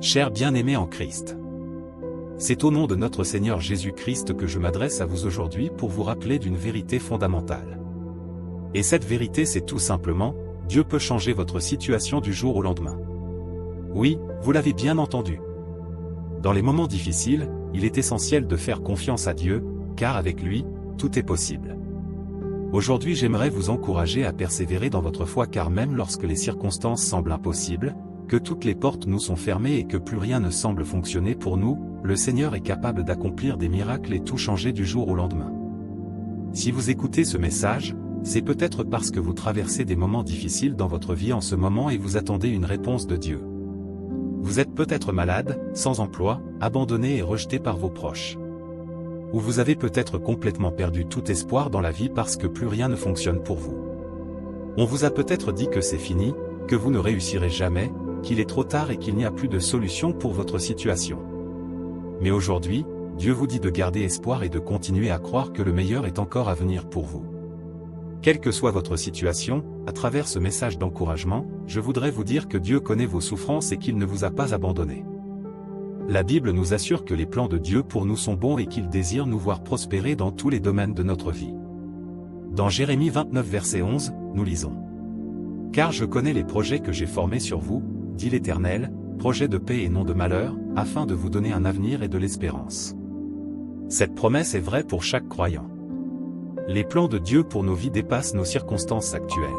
Chers bien-aimés en Christ, c'est au nom de notre Seigneur Jésus-Christ que je m'adresse à vous aujourd'hui pour vous rappeler d'une vérité fondamentale. Et cette vérité, c'est tout simplement, Dieu peut changer votre situation du jour au lendemain. Oui, vous l'avez bien entendu. Dans les moments difficiles, il est essentiel de faire confiance à Dieu, car avec lui, tout est possible. Aujourd'hui, j'aimerais vous encourager à persévérer dans votre foi, car même lorsque les circonstances semblent impossibles, que toutes les portes nous sont fermées et que plus rien ne semble fonctionner pour nous, le Seigneur est capable d'accomplir des miracles et tout changer du jour au lendemain. Si vous écoutez ce message, c'est peut-être parce que vous traversez des moments difficiles dans votre vie en ce moment et vous attendez une réponse de Dieu. Vous êtes peut-être malade, sans emploi, abandonné et rejeté par vos proches. Ou vous avez peut-être complètement perdu tout espoir dans la vie parce que plus rien ne fonctionne pour vous. On vous a peut-être dit que c'est fini, que vous ne réussirez jamais, qu'il est trop tard et qu'il n'y a plus de solution pour votre situation. Mais aujourd'hui, Dieu vous dit de garder espoir et de continuer à croire que le meilleur est encore à venir pour vous. Quelle que soit votre situation, à travers ce message d'encouragement, je voudrais vous dire que Dieu connaît vos souffrances et qu'il ne vous a pas abandonné. La Bible nous assure que les plans de Dieu pour nous sont bons et qu'il désire nous voir prospérer dans tous les domaines de notre vie. Dans Jérémie 29 verset 11, nous lisons : « Car je connais les projets que j'ai formés sur vous, dit l'Éternel, projets de paix et non de malheur, afin de vous donner un avenir et de l'espérance. » Cette promesse est vraie pour chaque croyant. Les plans de Dieu pour nos vies dépassent nos circonstances actuelles.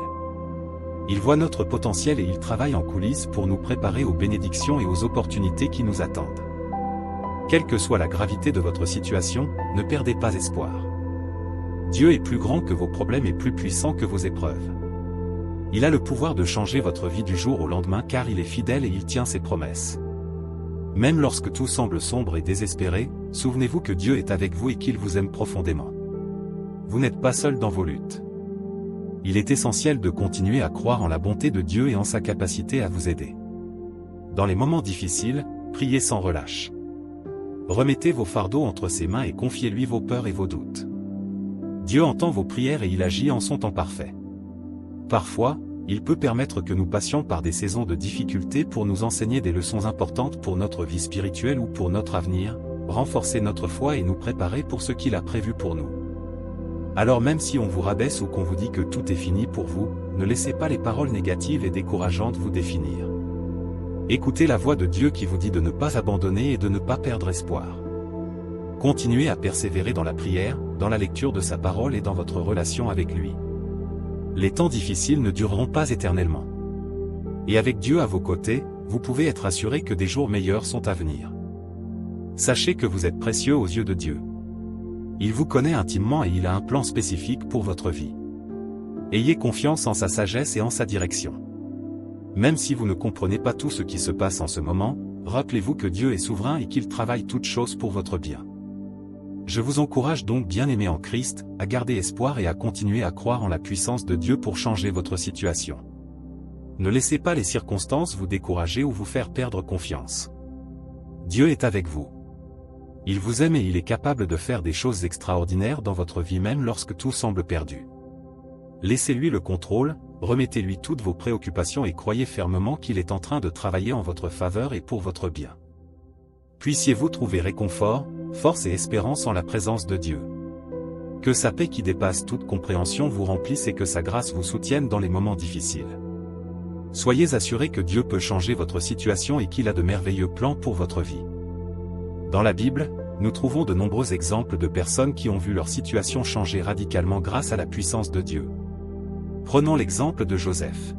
Il voit notre potentiel et il travaille en coulisses pour nous préparer aux bénédictions et aux opportunités qui nous attendent. Quelle que soit la gravité de votre situation, ne perdez pas espoir. Dieu est plus grand que vos problèmes et plus puissant que vos épreuves. Il a le pouvoir de changer votre vie du jour au lendemain car il est fidèle et il tient ses promesses. Même lorsque tout semble sombre et désespéré, souvenez-vous que Dieu est avec vous et qu'il vous aime profondément. Vous n'êtes pas seul dans vos luttes. Il est essentiel de continuer à croire en la bonté de Dieu et en sa capacité à vous aider. Dans les moments difficiles, priez sans relâche. Remettez vos fardeaux entre ses mains et confiez-lui vos peurs et vos doutes. Dieu entend vos prières et il agit en son temps parfait. Parfois, il peut permettre que nous passions par des saisons de difficultés pour nous enseigner des leçons importantes pour notre vie spirituelle ou pour notre avenir, renforcer notre foi et nous préparer pour ce qu'il a prévu pour nous. Alors même si on vous rabaisse ou qu'on vous dit que tout est fini pour vous, ne laissez pas les paroles négatives et décourageantes vous définir. Écoutez la voix de Dieu qui vous dit de ne pas abandonner et de ne pas perdre espoir. Continuez à persévérer dans la prière, dans la lecture de sa parole et dans votre relation avec lui. Les temps difficiles ne dureront pas éternellement. Et avec Dieu à vos côtés, vous pouvez être assuré que des jours meilleurs sont à venir. Sachez que vous êtes précieux aux yeux de Dieu. Il vous connaît intimement et il a un plan spécifique pour votre vie. Ayez confiance en sa sagesse et en sa direction. Même si vous ne comprenez pas tout ce qui se passe en ce moment, rappelez-vous que Dieu est souverain et qu'il travaille toutes choses pour votre bien. Je vous encourage donc, bien-aimés en Christ, à garder espoir et à continuer à croire en la puissance de Dieu pour changer votre situation. Ne laissez pas les circonstances vous décourager ou vous faire perdre confiance. Dieu est avec vous. Il vous aime et il est capable de faire des choses extraordinaires dans votre vie même lorsque tout semble perdu. Laissez-lui le contrôle, remettez-lui toutes vos préoccupations et croyez fermement qu'il est en train de travailler en votre faveur et pour votre bien. Puissiez-vous trouver réconfort, force et espérance en la présence de Dieu. Que sa paix qui dépasse toute compréhension vous remplisse et que sa grâce vous soutienne dans les moments difficiles. Soyez assurés que Dieu peut changer votre situation et qu'il a de merveilleux plans pour votre vie. Dans la Bible, nous trouvons de nombreux exemples de personnes qui ont vu leur situation changer radicalement grâce à la puissance de Dieu. Prenons l'exemple de Joseph.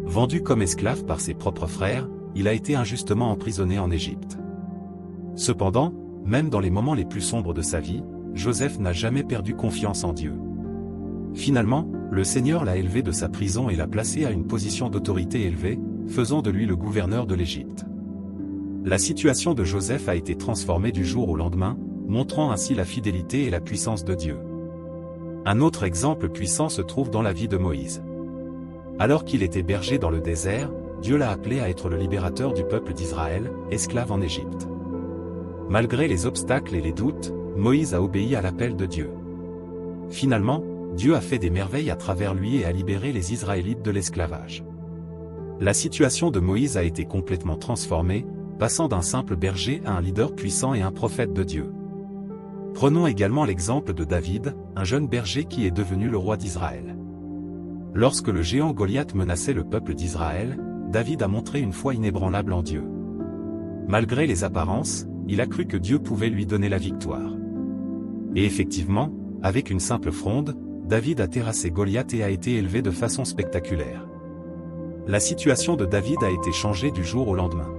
Vendu comme esclave par ses propres frères, il a été injustement emprisonné en Égypte. Cependant, même dans les moments les plus sombres de sa vie, Joseph n'a jamais perdu confiance en Dieu. Finalement, le Seigneur l'a élevé de sa prison et l'a placé à une position d'autorité élevée, faisant de lui le gouverneur de l'Égypte. La situation de Joseph a été transformée du jour au lendemain, montrant ainsi la fidélité et la puissance de Dieu. Un autre exemple puissant se trouve dans la vie de Moïse. Alors qu'il était berger dans le désert, Dieu l'a appelé à être le libérateur du peuple d'Israël, esclave en Égypte. Malgré les obstacles et les doutes, Moïse a obéi à l'appel de Dieu. Finalement, Dieu a fait des merveilles à travers lui et a libéré les Israélites de l'esclavage. La situation de Moïse a été complètement transformée, passant d'un simple berger à un leader puissant et un prophète de Dieu. Prenons également l'exemple de David, un jeune berger qui est devenu le roi d'Israël. Lorsque le géant Goliath menaçait le peuple d'Israël, David a montré une foi inébranlable en Dieu. Malgré les apparences, il a cru que Dieu pouvait lui donner la victoire. Et effectivement, avec une simple fronde, David a terrassé Goliath et a été élevé de façon spectaculaire. La situation de David a été changée du jour au lendemain.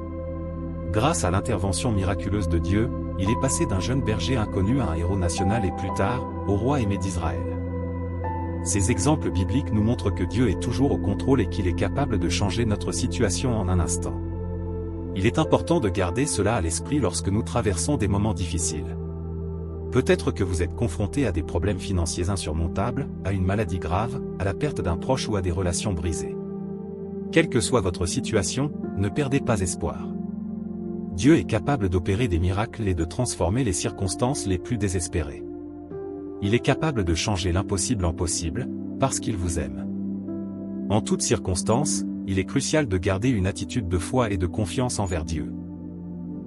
Grâce à l'intervention miraculeuse de Dieu, il est passé d'un jeune berger inconnu à un héros national et plus tard, au roi aimé d'Israël. Ces exemples bibliques nous montrent que Dieu est toujours au contrôle et qu'il est capable de changer notre situation en un instant. Il est important de garder cela à l'esprit lorsque nous traversons des moments difficiles. Peut-être que vous êtes confronté à des problèmes financiers insurmontables, à une maladie grave, à la perte d'un proche ou à des relations brisées. Quelle que soit votre situation, ne perdez pas espoir. Dieu est capable d'opérer des miracles et de transformer les circonstances les plus désespérées. Il est capable de changer l'impossible en possible, parce qu'il vous aime. En toutes circonstances, il est crucial de garder une attitude de foi et de confiance envers Dieu.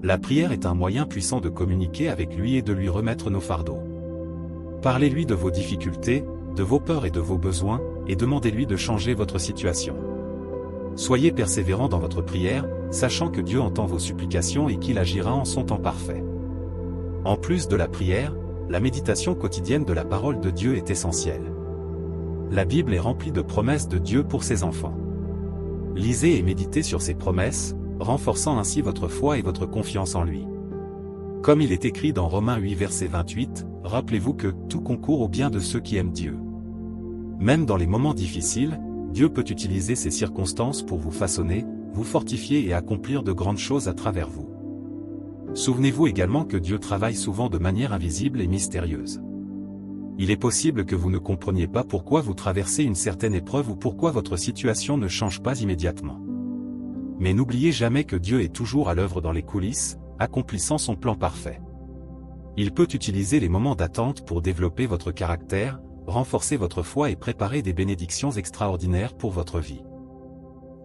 La prière est un moyen puissant de communiquer avec lui et de lui remettre nos fardeaux. Parlez-lui de vos difficultés, de vos peurs et de vos besoins, et demandez-lui de changer votre situation. Soyez persévérants dans votre prière, sachant que Dieu entend vos supplications et qu'il agira en son temps parfait. En plus de la prière, la méditation quotidienne de la parole de Dieu est essentielle. La Bible est remplie de promesses de Dieu pour ses enfants. Lisez et méditez sur ces promesses, renforçant ainsi votre foi et votre confiance en lui. Comme il est écrit dans Romains 8 verset 28, rappelez-vous que tout concourt au bien de ceux qui aiment Dieu. Même dans les moments difficiles, Dieu peut utiliser ces circonstances pour vous façonner, vous fortifier et accomplir de grandes choses à travers vous. Souvenez-vous également que Dieu travaille souvent de manière invisible et mystérieuse. Il est possible que vous ne compreniez pas pourquoi vous traversez une certaine épreuve ou pourquoi votre situation ne change pas immédiatement. Mais n'oubliez jamais que Dieu est toujours à l'œuvre dans les coulisses, accomplissant son plan parfait. Il peut utiliser les moments d'attente pour développer votre caractère, renforcer votre foi et préparer des bénédictions extraordinaires pour votre vie.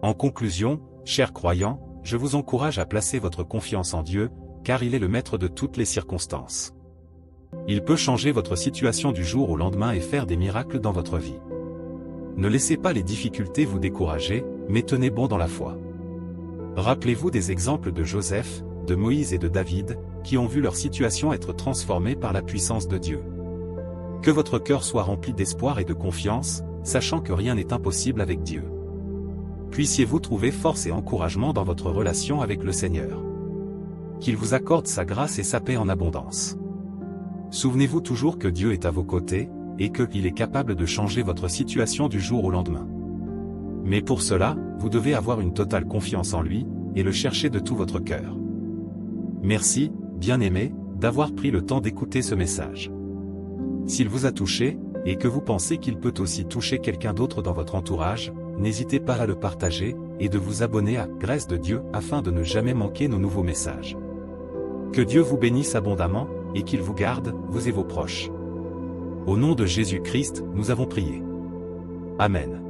En conclusion, chers croyants, je vous encourage à placer votre confiance en Dieu, car il est le maître de toutes les circonstances. Il peut changer votre situation du jour au lendemain et faire des miracles dans votre vie. Ne laissez pas les difficultés vous décourager, mais tenez bon dans la foi. Rappelez-vous des exemples de Joseph, de Moïse et de David, qui ont vu leur situation être transformée par la puissance de Dieu. Que votre cœur soit rempli d'espoir et de confiance, sachant que rien n'est impossible avec Dieu. Puissiez-vous trouver force et encouragement dans votre relation avec le Seigneur. Qu'il vous accorde sa grâce et sa paix en abondance. Souvenez-vous toujours que Dieu est à vos côtés, et qu'il est capable de changer votre situation du jour au lendemain. Mais pour cela, vous devez avoir une totale confiance en lui, et le chercher de tout votre cœur. Merci, bien-aimés, d'avoir pris le temps d'écouter ce message. S'il vous a touché, et que vous pensez qu'il peut aussi toucher quelqu'un d'autre dans votre entourage, n'hésitez pas à le partager, et de vous abonner à Grâce de Dieu afin de ne jamais manquer nos nouveaux messages. Que Dieu vous bénisse abondamment, et qu'il vous garde, vous et vos proches. Au nom de Jésus-Christ, nous avons prié. Amen.